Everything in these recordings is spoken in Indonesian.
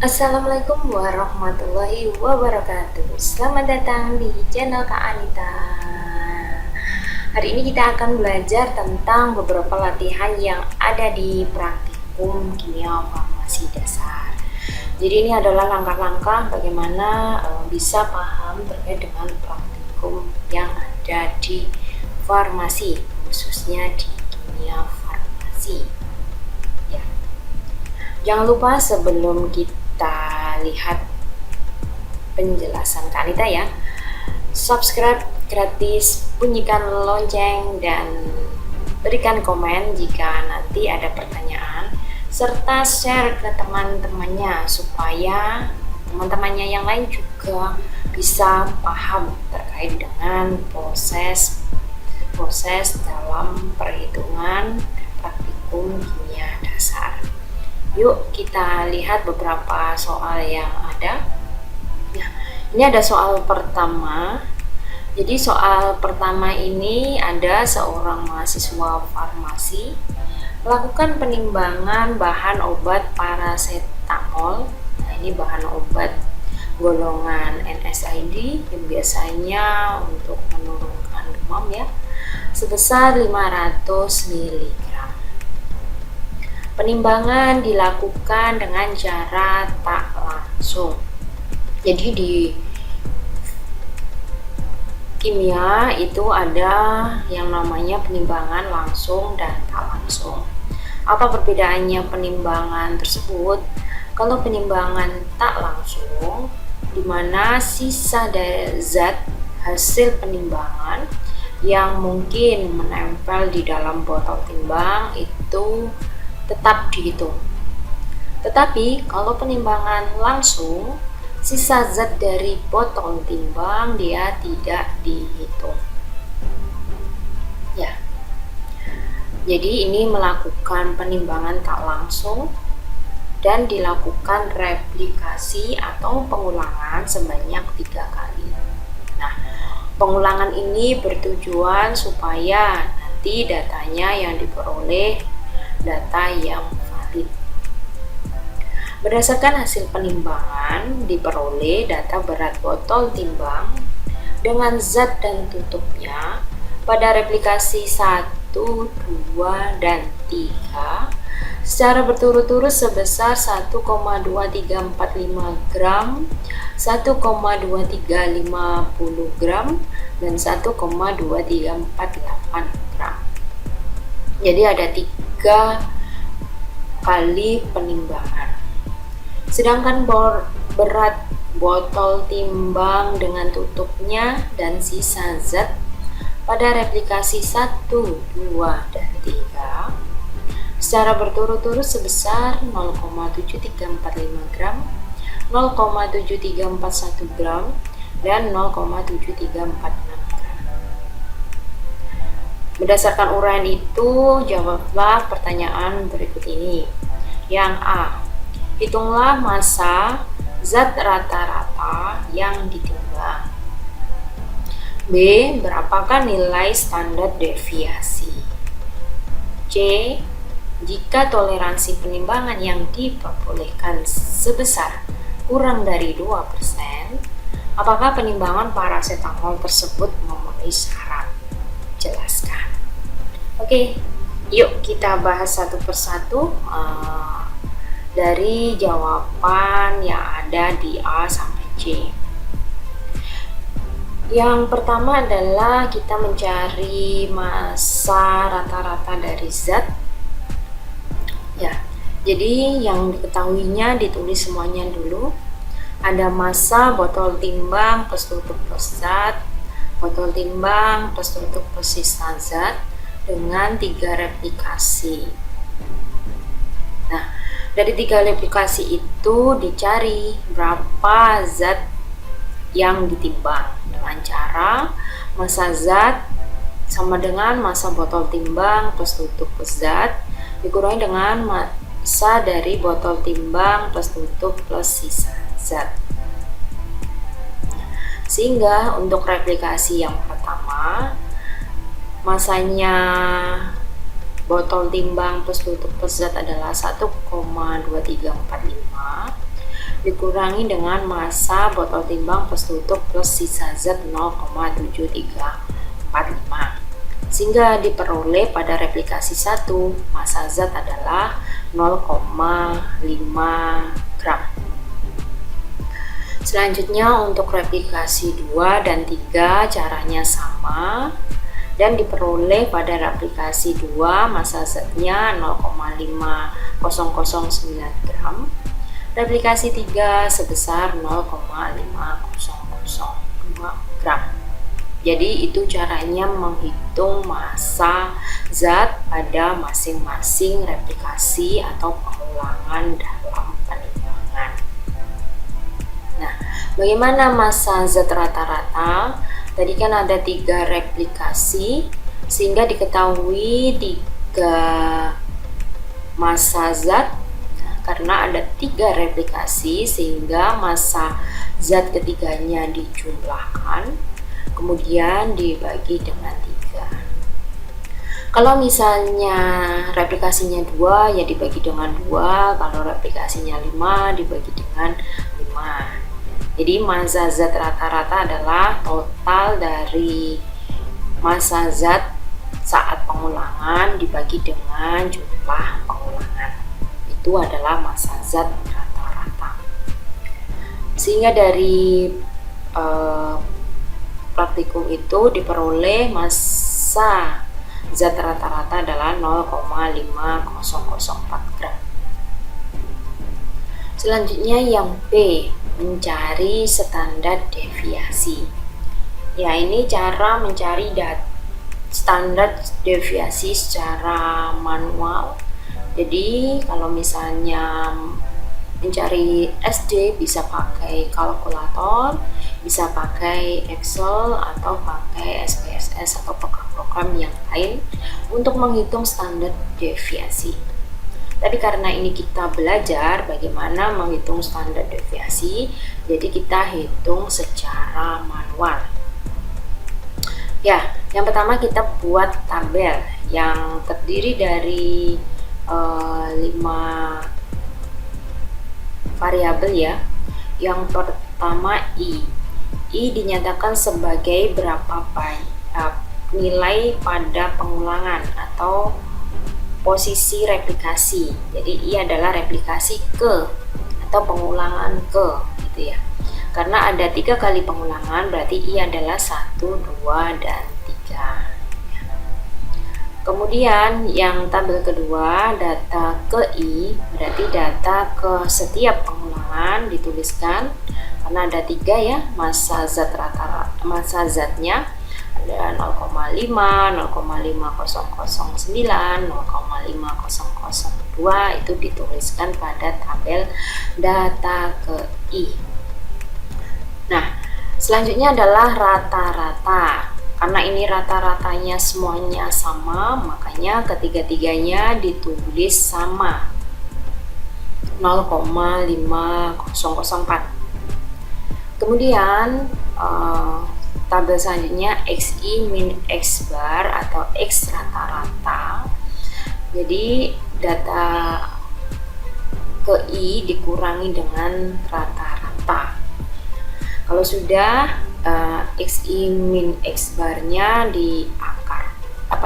Assalamualaikum warahmatullahi wabarakatuh. Selamat datang di channel Kak Anita. Hari ini kita akan belajar tentang beberapa latihan yang ada di praktikum kimia farmasi dasar. Jadi ini adalah langkah-langkah bagaimana bisa paham terkait dengan praktikum yang ada di farmasi, khususnya di kimia farmasi. Ya. Jangan lupa sebelum kita lihat penjelasan Kak Anita ya, subscribe gratis, bunyikan lonceng, dan berikan komen jika nanti ada pertanyaan, serta share ke teman-temannya supaya teman-temannya yang lain juga bisa paham terkait dengan proses dalam perhitungan praktikum kimia dasar. Yuk kita lihat beberapa soal yang ada. Nah, ini ada soal pertama. Jadi soal pertama ini ada seorang mahasiswa farmasi melakukan penimbangan bahan obat paracetamol. Nah, ini bahan obat golongan NSAID yang biasanya untuk menurunkan demam ya, sebesar 500 mg. Penimbangan dilakukan dengan cara tak langsung. Jadi di kimia itu ada yang namanya penimbangan langsung dan tak langsung. Apa perbedaannya penimbangan tersebut? Kalau penimbangan tak langsung, di mana sisa dari zat hasil penimbangan yang mungkin menempel di dalam botol timbang itu tetap dihitung. Tetapi kalau penimbangan langsung, sisa zat dari botol timbang dia tidak dihitung. Ya. Jadi ini melakukan penimbangan tak langsung dan dilakukan replikasi atau pengulangan sebanyak 3 kali. Nah, pengulangan ini bertujuan supaya nanti datanya yang diperoleh data yang valid. Berdasarkan hasil penimbangan diperoleh data berat botol timbang dengan zat dan tutupnya pada replikasi 1, 2, dan 3 secara berturut-turut sebesar 1,2345 gram, 1,2350 gram, dan 1,2348 gram. Jadi ada 3 kali penimbangan. Sedangkan berat botol timbang dengan tutupnya dan sisa zat pada replikasi 1, 2, dan 3 secara berturut-turut sebesar 0,7345 gram, 0,7341 gram, dan 0,7346 gram. Berdasarkan uraian itu, jawablah pertanyaan berikut ini. Yang A, hitunglah massa zat rata-rata yang ditimbang. B, berapakah nilai standar deviasi? C, jika toleransi penimbangan yang diperbolehkan sebesar kurang dari 2%, apakah penimbangan paracetamol tersebut memenuhi syarat? Jelaskan. Oke, yuk kita bahas satu persatu dari jawaban yang ada di A sampai C. Yang pertama adalah kita mencari massa rata-rata dari zat. Ya, jadi yang diketahuinya ditulis semuanya dulu. Ada massa botol timbang plus tutup plus zat, botol timbang plus tutup plus sisa zat dengan 3 replikasi. Nah, dari 3 replikasi itu dicari berapa zat yang ditimbang dengan cara massa zat sama dengan massa botol timbang plus tutup plus zat dikurangi dengan massa dari botol timbang plus tutup plus sisa zat. Sehingga untuk replikasi yang pertama, massanya botol timbang plus tutup plus zat adalah 1,2345, dikurangi dengan massa botol timbang plus tutup plus sisa zat 0,7345, sehingga diperoleh pada replikasi 1 massa zat adalah 0,5 gram. Selanjutnya untuk replikasi 2 dan 3 caranya sama dan diperoleh pada replikasi 2 massa zatnya 0,5009 gram, replikasi 3 sebesar 0,5002 gram. Jadi itu caranya menghitung massa zat pada masing-masing replikasi atau pengulangan dalam penimbangan. Nah, bagaimana massa zat rata-rata? Tadi kan ada 3 replikasi, sehingga diketahui 3 massa zat. Nah, karena ada 3 replikasi, sehingga massa zat ketiganya dijumlahkan, kemudian dibagi dengan 3. Kalau misalnya replikasinya 2 ya dibagi dengan 2, kalau replikasinya 5 dibagi dengan 5. Jadi massa zat rata-rata adalah total dari massa zat saat pengulangan dibagi dengan jumlah pengulangan. Itu adalah massa zat rata-rata. Sehingga dari praktikum itu diperoleh massa zat rata-rata adalah 0,5004 gram. Selanjutnya yang B, mencari standar deviasi. Ya, ini cara mencari standar deviasi secara manual. Jadi kalau misalnya mencari SD bisa pakai kalkulator, bisa pakai Excel atau pakai SPSS atau program-program yang lain untuk menghitung standar deviasi. Tapi karena ini kita belajar bagaimana menghitung standar deviasi, jadi kita hitung secara manual. Ya, yang pertama kita buat tabel yang terdiri dari 5 variabel ya. Yang pertama I dinyatakan sebagai berapa nilai pada pengulangan atau posisi replikasi. Jadi I adalah replikasi ke atau pengulangan ke gitu ya. Karena ada 3 kali pengulangan berarti I adalah 1, 2, dan 3. Kemudian yang tabel kedua data ke I berarti data ke setiap pengulangan dituliskan karena ada 3 ya massa zat rata-rata, massa zatnya ada 0,5, 0,5009, 0,5002 itu dituliskan pada tabel data ke I. Nah, selanjutnya adalah rata-rata. Karena ini rata-ratanya semuanya sama, makanya ketiga-tiganya ditulis sama. 0,5004. Kemudian tabel selanjutnya XI min X bar atau X rata-rata. Jadi data ke I dikurangi dengan rata-rata. Kalau sudah XI min X barnya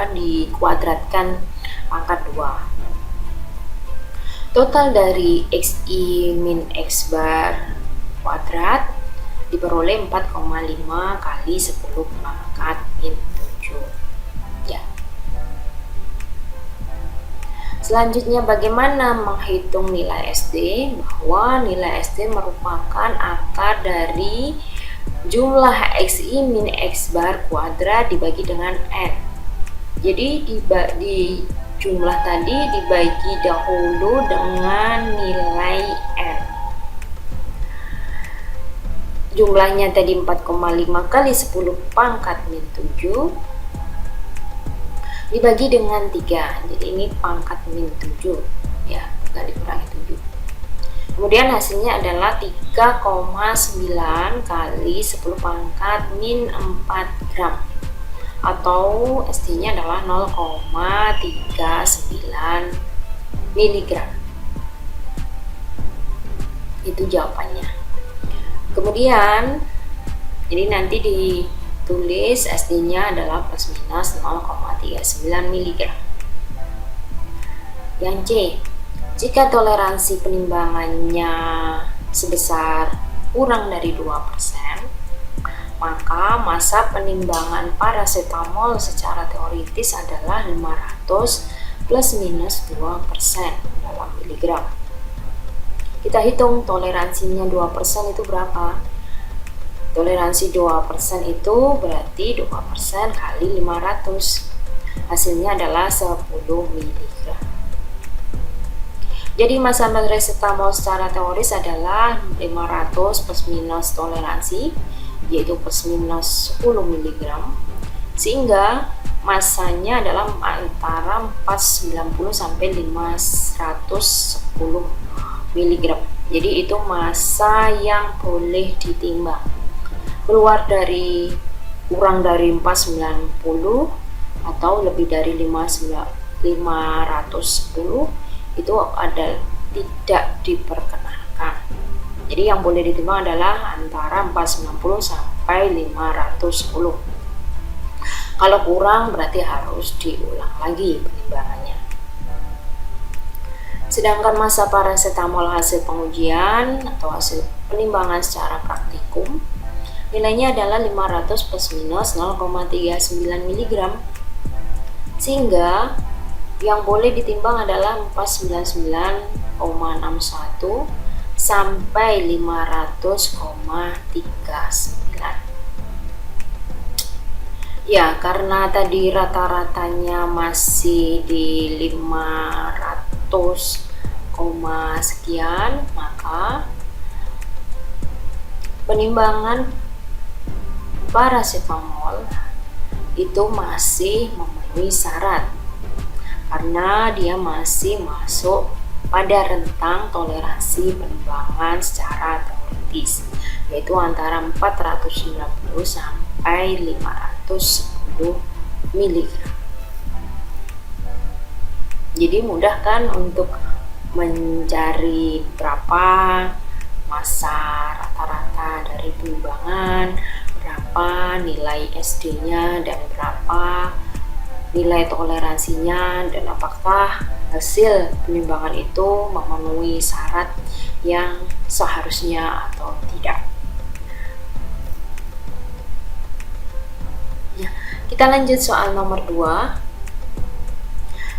dikuadratkan pangkat 2. Total dari XI min X bar kuadrat diperoleh 4,5 kali 10 pangkat min 7 ya. Selanjutnya bagaimana menghitung nilai SD? Bahwa nilai SD merupakan akar dari jumlah XI min X bar kuadrat dibagi dengan N. Jadi di jumlah tadi dibagi dahulu dengan nilai N. Jumlahnya tadi 4,5 kali 10 pangkat min 7 dibagi dengan 3. Jadi ini pangkat min 7 ya, bukan dikurangi 7. Kemudian hasilnya adalah 3,9 kali 10 pangkat min 4 gram atau ST-nya adalah 0,39 mg. Itu jawabannya. Kemudian jadi nanti ditulis SD-nya adalah plus minus 0,39 mg. Yang C, jika toleransi penimbangannya sebesar kurang dari 2%, maka massa penimbangan paracetamol secara teoritis adalah 500 plus minus 2% dalam miligram. Kita hitung toleransinya 2% itu berapa? Toleransi 2% itu berarti 2% kali 500. Hasilnya adalah 10 mg. Jadi massa paracetamol secara teoris adalah 500 plus minus toleransi, yaitu plus minus 10 mg, sehingga massanya adalah antara 490 sampai 510 mg. Jadi itu massa yang boleh ditimbang. Kurang dari 490 atau lebih dari 510 itu ada tidak diperkenankan. Jadi yang boleh ditimbang adalah antara 490 sampai 510. Kalau kurang berarti harus diulang lagi penimbangannya. Sedangkan massa paracetamol hasil pengujian atau hasil penimbangan secara praktikum nilainya adalah 500 plus minus 0,39 mg, sehingga yang boleh ditimbang adalah 499,61 sampai 500,39. Ya, karena tadi rata-ratanya masih di 500, sekian, maka penimbangan paracetamol itu masih memenuhi syarat karena dia masih masuk pada rentang toleransi penimbangan secara teoritis, yaitu antara 490 sampai 510 mg. Jadi mudah kan untuk mencari berapa massa rata-rata dari penimbangan, berapa nilai SD-nya, dan berapa nilai toleransinya, dan apakah hasil penimbangan itu memenuhi syarat yang seharusnya atau tidak. Ya, kita lanjut soal nomor 2.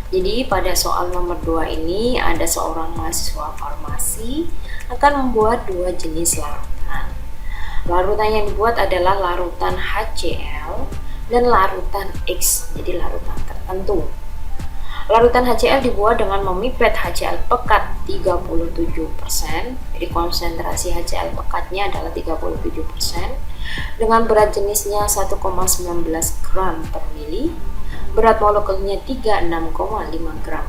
Jadi pada soal nomor 2 ini ada seorang mahasiswa farmasi akan membuat 2 jenis larutan. Larutan yang dibuat adalah larutan HCl dan larutan X, jadi larutan tertentu. Larutan HCl dibuat dengan memipet HCl pekat 37%, jadi konsentrasi HCl pekatnya adalah 37%, dengan berat jenisnya 1,19 gram per mili, berat molekulnya 36,5 gram.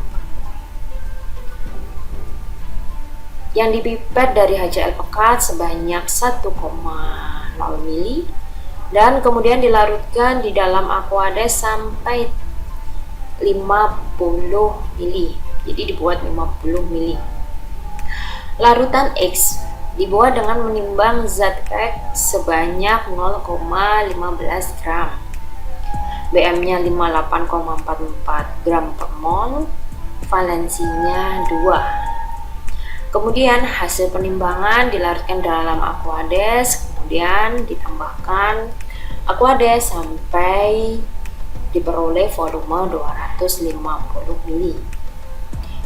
Yang dipipet dari HCl pekat sebanyak 1,0 mili, dan kemudian dilarutkan di dalam Aquades sampai 50 mili. Jadi dibuat 50 mili. Larutan X dibuat dengan menimbang zat X sebanyak 0,15 gram. BM-nya 58,44 gram per mol, valensinya 2. Kemudian hasil penimbangan dilarutkan dalam Aquades, kemudian ditambahkan Aquades sampai diperoleh volume 250 mili.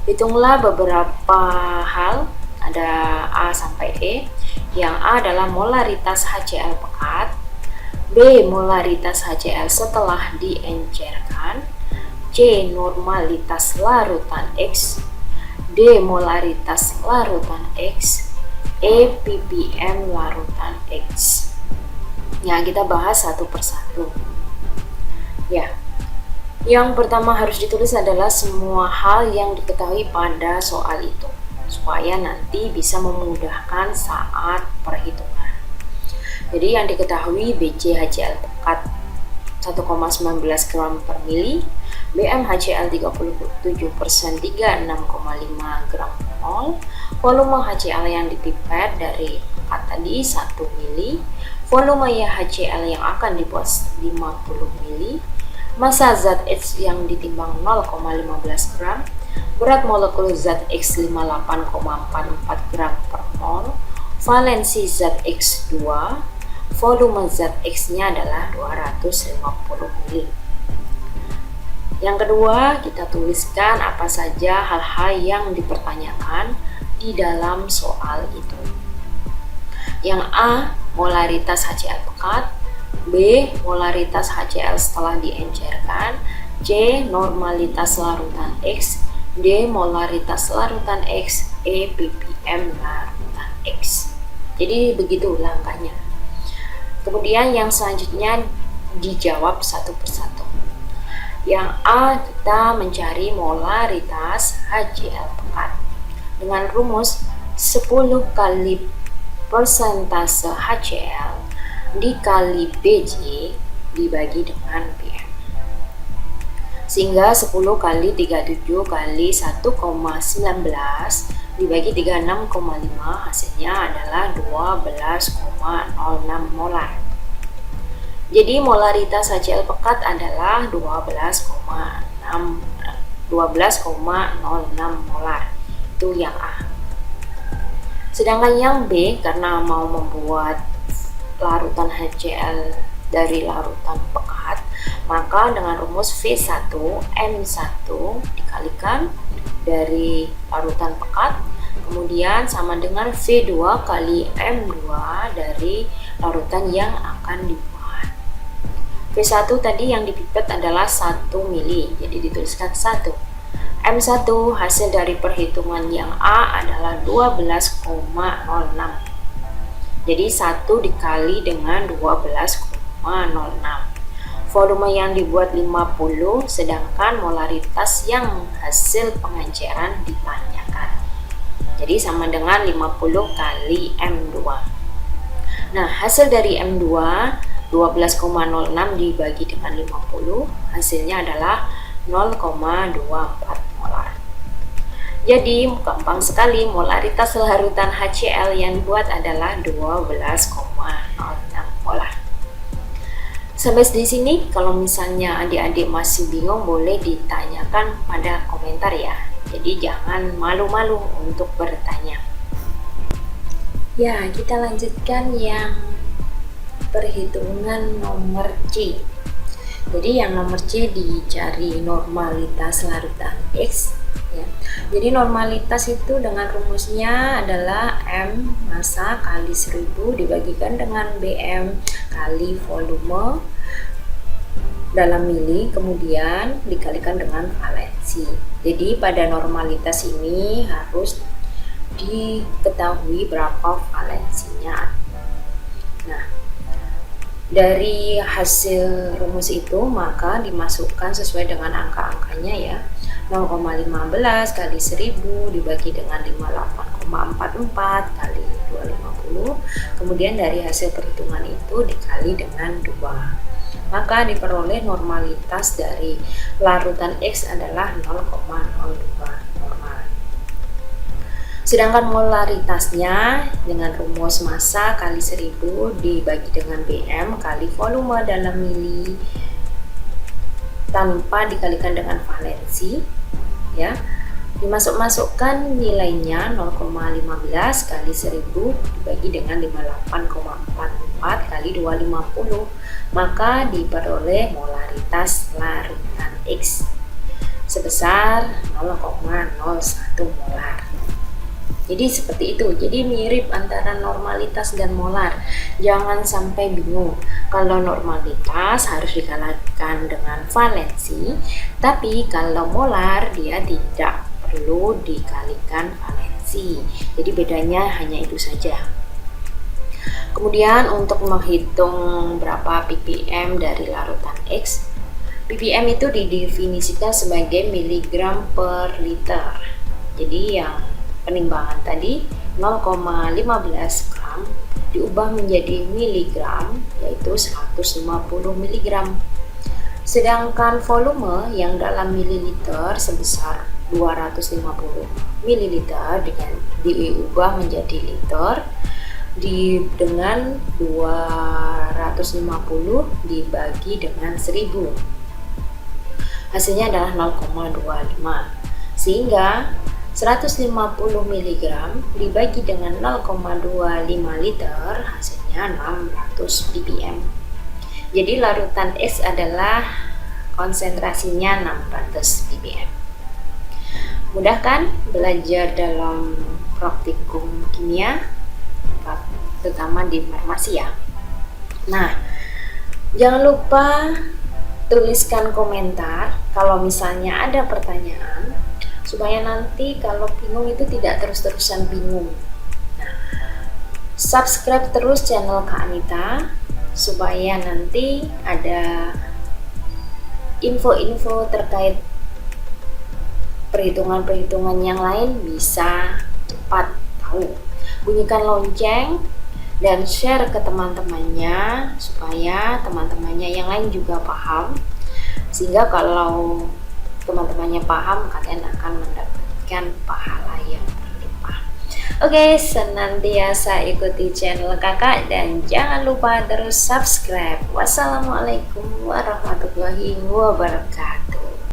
Hitunglah beberapa hal, ada A sampai E. Yang A adalah molaritas HCl pekat, B molaritas HCl setelah diencerkan, C normalitas larutan X, D molaritas larutan X, E ppm larutan X. Ya, kita bahas satu persatu. Ya, yang pertama harus ditulis adalah semua hal yang diketahui pada soal itu, supaya nanti bisa memudahkan saat perhitungan. Jadi yang diketahui BC HCl pekat 1,19 gram per mili, BM HCl 37% 36,5 gram per mol, volume HCl yang dipipet dari tadi 1 mili, volume HCl yang akan dibuat 50 mili, massa zat X yang ditimbang 0,15 gram, berat molekul zat X 58,44 gram per mol, valensi zat X2, volume zat X-nya adalah 250 mili. Yang kedua, kita tuliskan apa saja hal-hal yang dipertanyakan di dalam soal itu. Yang A, molaritas HCl pekat, B, molaritas HCl setelah diencerkan, C, normalitas larutan X, D, molaritas larutan X, E, ppm larutan X. Jadi begitu langkahnya. Kemudian yang selanjutnya dijawab satu persatu. Yang A, kita mencari molaritas HCl pekat dengan rumus 10 kali persentase HCl dikali Bj dibagi dengan Bm, sehingga 10 kali 37 kali 1,19 dibagi 36,5 hasilnya adalah 12,06 molar. Jadi molaritas HCl pekat adalah 12,06 molar. Itu yang A. Sedangkan yang B, karena mau membuat larutan HCl dari larutan pekat, maka dengan rumus V1 M1 dikalikan dari larutan pekat, kemudian sama dengan V2 kali M2 dari larutan yang akan dibuat. V1 tadi yang dipipet adalah 1 mili, jadi dituliskan 1. M1 hasil dari perhitungan yang A adalah 12,06. Jadi 1 dikali dengan 12,06. Volume yang dibuat 50, sedangkan molaritas yang hasil pengenceran ditanyakan. Jadi sama dengan 50 kali M2. Nah, hasil dari M2 12,06 dibagi dengan 50, hasilnya adalah 0,24 molar. Jadi gampang sekali, molaritas larutan HCl yang dibuat adalah 12,06 molar. Sampai di sini, kalau misalnya adik-adik masih bingung boleh ditanyakan pada komentar ya. Jadi jangan malu-malu untuk bertanya. Ya, kita lanjutkan yang perhitungan nomor C. Jadi yang nomor C dicari normalitas larutan X ya. Jadi normalitas itu dengan rumusnya adalah M massa kali 1000 dibagikan dengan BM kali volume dalam mili, kemudian dikalikan dengan valensi. Jadi pada normalitas ini harus diketahui berapa valensinya. Nah, dari hasil rumus itu maka dimasukkan sesuai dengan angka-angkanya ya. 0,15 kali 1000 dibagi dengan 58,44 kali 250. Kemudian dari hasil perhitungan itu dikali dengan 2. Maka diperoleh normalitas dari larutan X adalah 0,02 normal. Sedangkan molaritasnya dengan rumus massa kali 1000 dibagi dengan BM kali volume dalam mili tanpa dikalikan dengan valensi ya. Dimasukkan nilainya 0,15 kali 1000 dibagi dengan 58,44 kali 250, maka diperoleh molaritas larutan X sebesar 0,01 molar. Jadi seperti itu, jadi mirip antara normalitas dan molar. Jangan sampai bingung, kalau normalitas harus dikalikan dengan valensi, tapi kalau molar dia tidak perlu dikalikan valensi. Jadi bedanya hanya itu saja. Kemudian untuk menghitung berapa ppm dari larutan X, ppm itu didefinisikan sebagai miligram per liter. Jadi yang penimbangan tadi 0,15 gram diubah menjadi miligram, yaitu 150 miligram. Sedangkan volume yang dalam mililiter sebesar 250 mililiter dengan diubah menjadi liter dengan 250 dibagi dengan 1000, hasilnya adalah 0,25, sehingga 150 mg dibagi dengan 0,25 liter hasilnya 600 ppm. Jadi larutan X adalah konsentrasinya 600 ppm. Mudah kan belajar dalam praktikum kimia, terutama di farmasi ya. Nah, jangan lupa tuliskan komentar kalau misalnya ada pertanyaan, supaya nanti kalau bingung itu tidak terus-terusan bingung. Nah, subscribe terus channel Kak Anita supaya nanti ada info-info terkait perhitungan-perhitungan yang lain bisa cepat tahu. Bunyikan lonceng dan share ke teman-temannya supaya teman-temannya yang lain juga paham, sehingga kalau teman-temannya paham, kalian akan mendapatkan pahala yang berlimpah. Oke, senantiasa ikuti channel kakak dan jangan lupa terus subscribe. Wassalamualaikum warahmatullahi wabarakatuh.